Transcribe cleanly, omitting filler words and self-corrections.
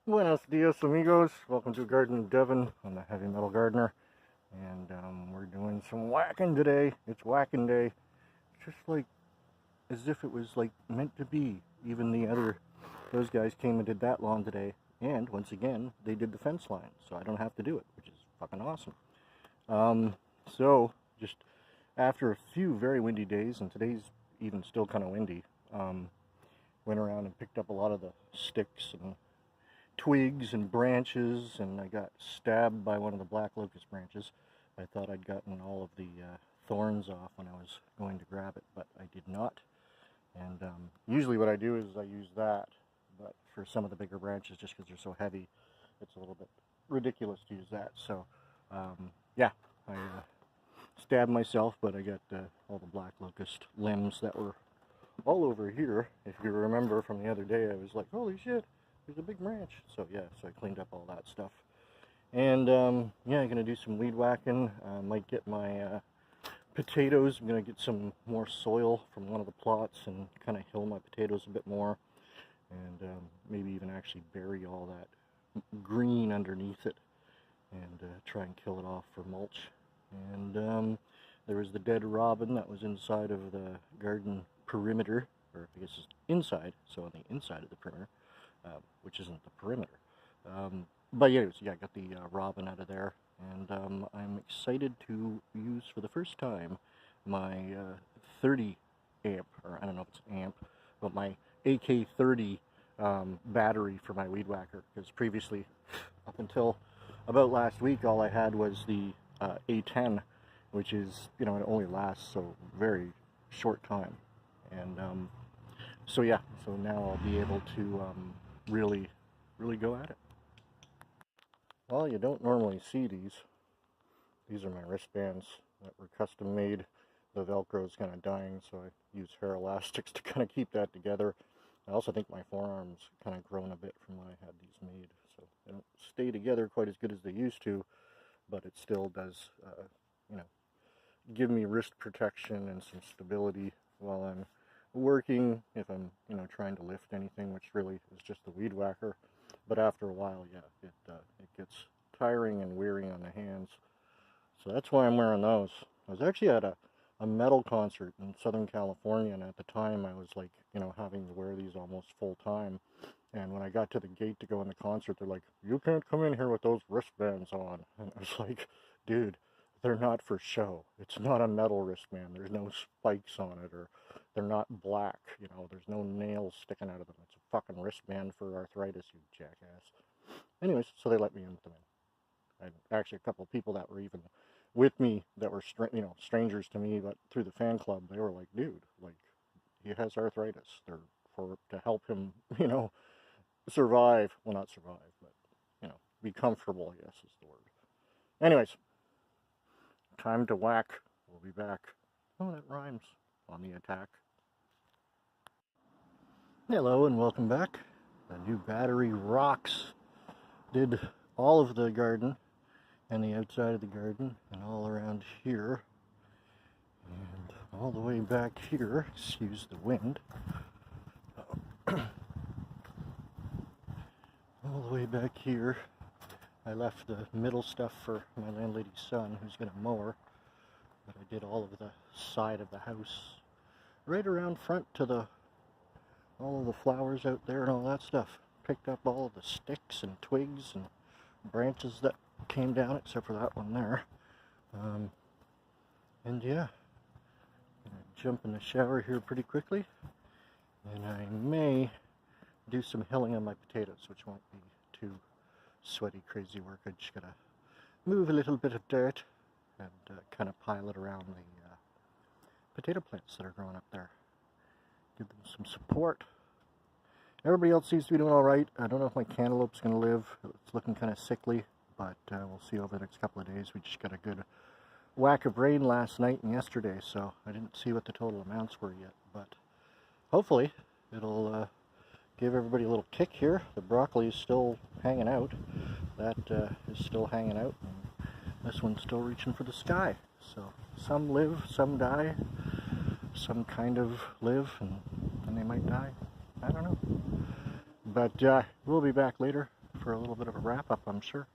Buenos dias, amigos. Welcome to Garden of Devon. I'm the heavy metal gardener, and we're doing some whacking today. It's whacking day, just like as if it was like meant to be. Even those guys came and did that lawn today, and once again they did the fence line, so I don't have to do it, which is fucking awesome. So just after a few very windy days, and today's even still kind of windy, went around and picked up a lot of the sticks and twigs and branches, and I got stabbed by one of the black locust branches. I thought I'd gotten all of the thorns off when I was going to grab it, but I did not. And usually what I do is I use that, but for some of the bigger branches, just because they're so heavy, it's a little bit ridiculous to use that. So yeah, I stabbed myself, but I got all the black locust limbs that were all over here. If you remember from the other day, I was like, holy shit, there's a big branch. So yeah, so I cleaned up all that stuff. And yeah, I'm going to do some weed whacking. Might get my potatoes. I'm going to get some more soil from one of the plots and kind of hill my potatoes a bit more. And maybe even actually bury all that green underneath it and try and kill it off for mulch. And there was the dead robin that was inside of the garden perimeter, or I guess it's inside, so on the inside of the perimeter. Which isn't the perimeter. But anyways, yeah, I got the robin out of there, and I'm excited to use for the first time my 30 amp, or I don't know if it's amp, but my AK-30 battery for my weed whacker, because previously, up until about last week, all I had was the A10, which is, you know, it only lasts so very short time. And so yeah, so now I'll be able to really go at it. Well, you don't normally see these. These are my wristbands that were custom made. The Velcro is kind of dying, so I use hair elastics to kind of keep that together. I also think my forearms kind of grown a bit from when I had these made, so they don't stay together quite as good as they used to, but it still does, you know, give me wrist protection and some stability while I'm working, if I'm, you know, trying to lift anything, which really is just the weed whacker. But after a while, yeah, it gets tiring and weary on the hands. So that's why I'm wearing those. I was actually at a metal concert in Southern California, and at the time I was like, you know, having to wear these almost full time. And when I got to the gate to go in the concert, they're like, you can't come in here with those wristbands on. And I was like, dude, they're not for show. It's not a metal wristband. There's no spikes on it, or they're not black. You know, there's no nails sticking out of them. It's a fucking wristband for arthritis, you jackass. Anyways, so they let me in with them in. And actually, a couple of people that were even with me that were, you know, strangers to me, but through the fan club, they were like, dude, like, he has arthritis. They're to help him, you know, survive. Well, not survive, but, you know, be comfortable, I guess is the word. Anyways, time to whack. We'll be back. Oh, that rhymes. On the attack. Hello and welcome back. The new battery rocks. Did all of the garden and the outside of the garden and all around here and all the way back here. Excuse the wind. All the way back here. I left the middle stuff for my landlady's son, who's going to mow her. But I did all of the side of the house, right around front to all of the flowers out there and all that stuff. Picked up all of the sticks and twigs and branches that came down, except for that one there. And yeah, I'm gonna jump in the shower here pretty quickly, and I may do some hilling on my potatoes, which won't be too sweaty, crazy work. I just gotta move a little bit of dirt and kind of pile it around the potato plants that are growing up there. Give them some support. Everybody else seems to be doing all right. I don't know if my cantaloupe's going to live. It's looking kind of sickly, but we'll see over the next couple of days. We just got a good whack of rain last night and yesterday, so I didn't see what the total amounts were yet, but hopefully it'll give everybody a little kick here. The broccoli is still hanging out. That is still hanging out. And this one's still reaching for the sky. So some live, some die. Some kind of live, and they might die. I don't know. But we'll be back later. for a little bit of a wrap-up, I'm sure.